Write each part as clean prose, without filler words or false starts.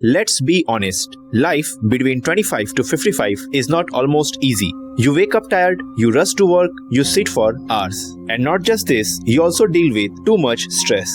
let's be honest. Life between 25 to 55 is not almost easy. You wake up tired, you rush to work, you sit for hours. And not just this, you also deal with too much stress.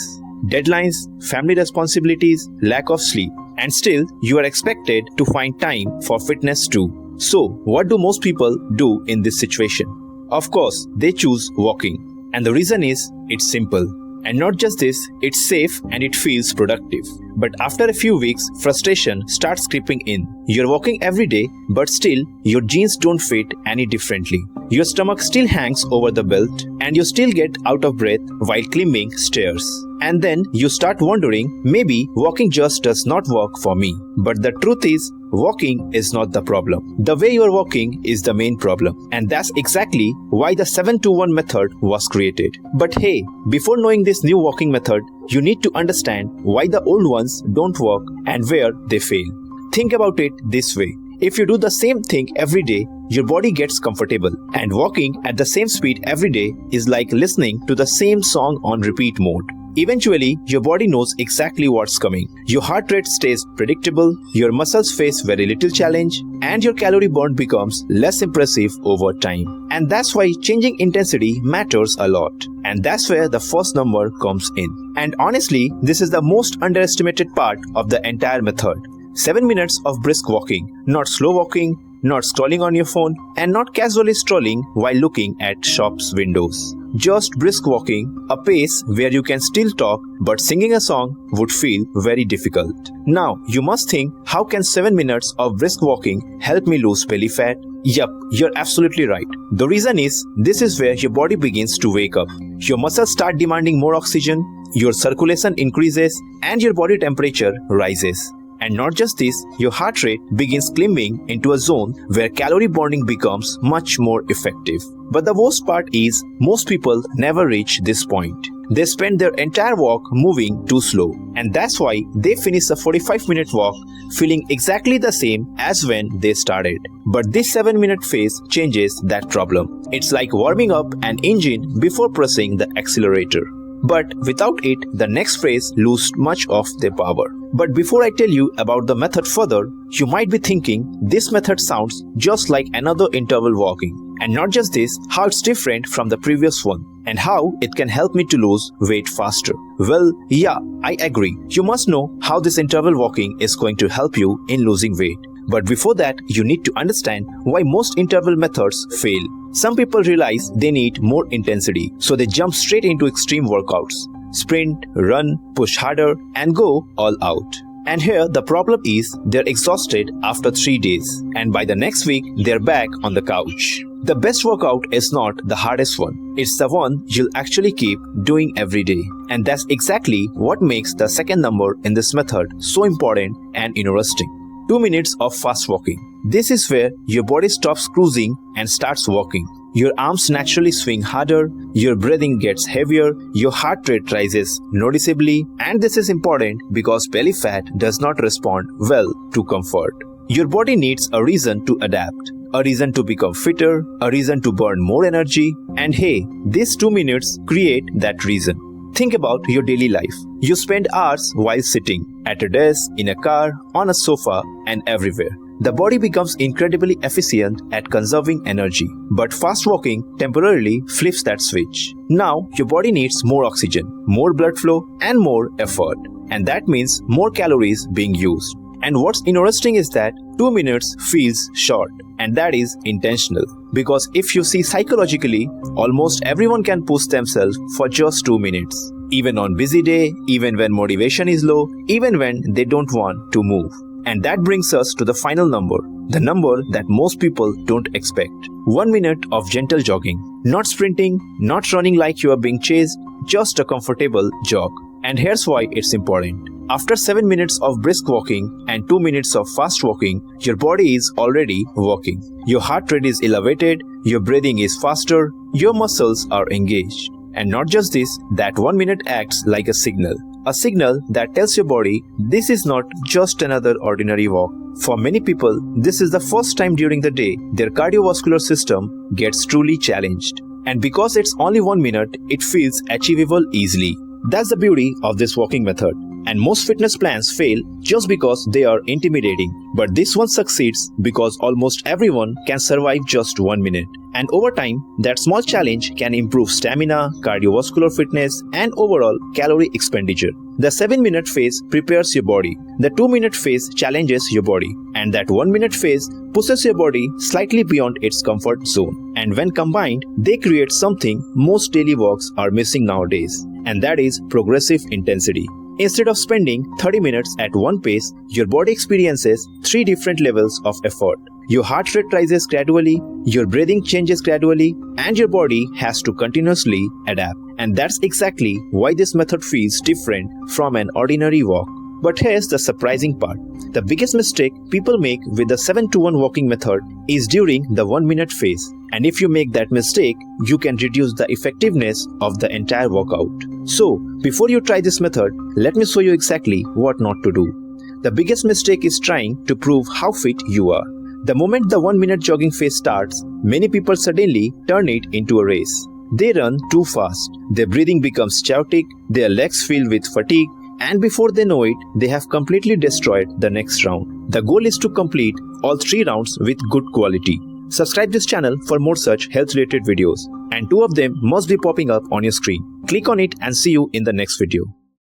Deadlines, family responsibilities, lack of sleep. And still, you are expected to find time for fitness too. So, what do most people do in this situation? Of course, they choose walking. And the reason is, it's simple. And not just this, it's safe and it feels productive. But after a few weeks, frustration starts creeping in. You're walking every day, but still, your jeans don't fit any differently. Your stomach still hangs over the belt, and you still get out of breath while climbing stairs. And then you start wondering, maybe walking just does not work for me. But the truth is, walking is not the problem. The way you are walking is the main problem. And that's exactly why the 7-2-1 method was created. But hey, before knowing this new walking method, you need to understand why the old ones don't work and where they fail. Think about it this way. If you do the same thing every day, your body gets comfortable. And walking at the same speed every day is like listening to the same song on repeat mode. Eventually, your body knows exactly what's coming. Your heart rate stays predictable, your muscles face very little challenge, and your calorie burn becomes less impressive over time. And that's why changing intensity matters a lot. And that's where the first number comes in. And honestly, this is the most underestimated part of the entire method. 7 minutes of brisk walking, not slow walking, not scrolling on your phone, and not casually strolling while looking at shops' windows. Just brisk walking, a pace where you can still talk, but singing a song would feel very difficult. Now, you must think, how can 7 minutes of brisk walking help me lose belly fat? Yup, you're absolutely right. The reason is, this is where your body begins to wake up. Your muscles start demanding more oxygen, your circulation increases, and your body temperature rises. And not just this, your heart rate begins climbing into a zone where calorie burning becomes much more effective. But the worst part is, most people never reach this point. They spend their entire walk moving too slow. And that's why they finish a 45-minute walk feeling exactly the same as when they started. But this 7-minute phase changes that problem. It's like warming up an engine before pressing the accelerator. But without it, the next phase loses much of their power. But before I tell you about the method further, you might be thinking, this method sounds just like another interval walking. And not just this, how it's different from the previous one, and how it can help me to lose weight faster. Well, yeah, I agree. You must know how this interval walking is going to help you in losing weight. But before that, you need to understand why most interval methods fail. Some people realize they need more intensity, so they jump straight into extreme workouts. Sprint, run, push harder, and go all out. And here the problem is, they're exhausted after 3 days, and by the next week, they're back on the couch. The best workout is not the hardest one. It's the one you'll actually keep doing every day. And that's exactly what makes the second number in this method so important and interesting. 2 minutes of fast walking. This is where your body stops cruising and starts walking. Your arms naturally swing harder, your breathing gets heavier, your heart rate rises noticeably, and this is important because belly fat does not respond well to comfort. Your body needs a reason to adapt, a reason to become fitter, a reason to burn more energy, and hey, these 2 minutes create that reason. Think about your daily life. You spend hours while sitting, at a desk, in a car, on a sofa, and everywhere. The body becomes incredibly efficient at conserving energy. But fast walking temporarily flips that switch. Now, your body needs more oxygen, more blood flow, and more effort. And that means more calories being used. And what's interesting is that 2 minutes feels short, and that is intentional. Because if you see psychologically, almost everyone can push themselves for just 2 minutes. Even on busy day, even when motivation is low, even when they don't want to move. And that brings us to the final number, the number that most people don't expect. 1 minute of gentle jogging. Not sprinting, not running like you are being chased, just a comfortable jog. And here's why it's important. After 7 minutes of brisk walking and 2 minutes of fast walking, your body is already working. Your heart rate is elevated, your breathing is faster, your muscles are engaged. And not just this, that 1 minute acts like a signal. A signal that tells your body, this is not just another ordinary walk. For many people, this is the first time during the day their cardiovascular system gets truly challenged. And because it's only 1 minute, it feels achievable easily. That's the beauty of this walking method. And most fitness plans fail just because they are intimidating. But this one succeeds because almost everyone can survive just 1 minute. And over time, that small challenge can improve stamina, cardiovascular fitness, and overall calorie expenditure. The 7-minute phase prepares your body. The 2-minute phase challenges your body. And that 1-minute phase pushes your body slightly beyond its comfort zone. And when combined, they create something most daily walks are missing nowadays. And that is progressive intensity. Instead of spending 30 minutes at one pace, your body experiences 3 different levels of effort. Your heart rate rises gradually, your breathing changes gradually, and your body has to continuously adapt. And that's exactly why this method feels different from an ordinary walk. But here's the surprising part. The biggest mistake people make with the 7-to-1 walking method is during the 1-minute phase. And if you make that mistake, you can reduce the effectiveness of the entire workout. So, before you try this method, let me show you exactly what not to do. The biggest mistake is trying to prove how fit you are. The moment the 1-minute jogging phase starts, many people suddenly turn it into a race. They run too fast, their breathing becomes chaotic, their legs fill with fatigue, and before they know it, they have completely destroyed the next round. The goal is to complete all 3 rounds with good quality. Subscribe this channel for more such health-related videos, and 2 of them must be popping up on your screen. Click on it and see you in the next video.